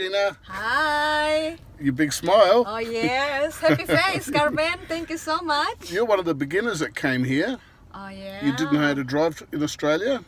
Gina. Hi. Your big smile. Oh yes, happy face, Carmen. Thank you so much. You're one of the beginners that came here. Oh yeah. You didn't know how to drive in Australia?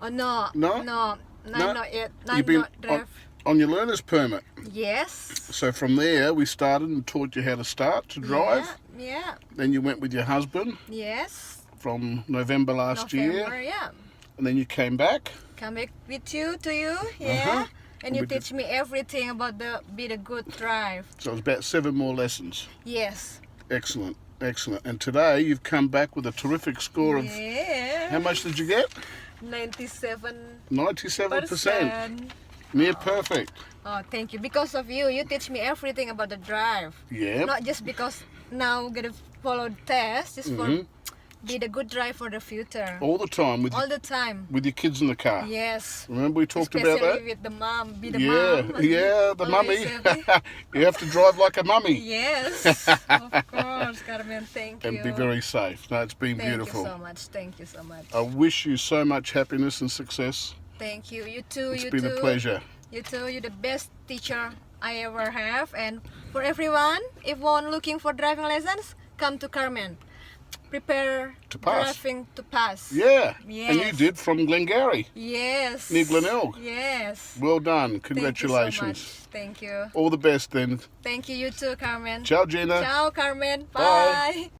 Oh no. No? No. No? Not yet. You've I'm been not drive. on your learner's permit. Yes. So from there we started and taught you how to start to drive. Yeah. Then you went with your husband Yes. from November last year. Yeah. And then you came back. Come back with you to you. Yeah. Uh-huh. And you teach me everything about be the good drive. So it was about 7 more lessons. Yes. Excellent, excellent. And today you've come back with a terrific score of, Yeah. how much did you get? 97%. 97%. Near perfect. Oh, thank you. Because of you, you teach me everything about the drive. Yeah. Not just because now I'm gonna follow the test, just for be the good drive for the future. All the time with All the time. with your kids in the car. Yes. Remember we talked Especially about that? with the mom. Be the Yeah, mom. yeah, the Always mummy. happy. You have to drive like a mummy. Yes. Of course, Carmen. Thank you. And be very safe. No, it's been Thank beautiful. you so much. Thank you so much. I wish you so much happiness and success. Thank you. You too. It's you been too. a pleasure. You too. You're the best teacher I ever have. And for everyone, if one looking for driving lessons, come to Carmen. Prepare To pass. driving to pass. Yeah. Yes. And you did from Glengarry. Yes. Near Glenelg. Yes. Well done. Congratulations. Thank you so much. Thank you. All the best then. Thank you. You too, Carmen. Ciao, Gina. Ciao, Carmen. Bye. Bye.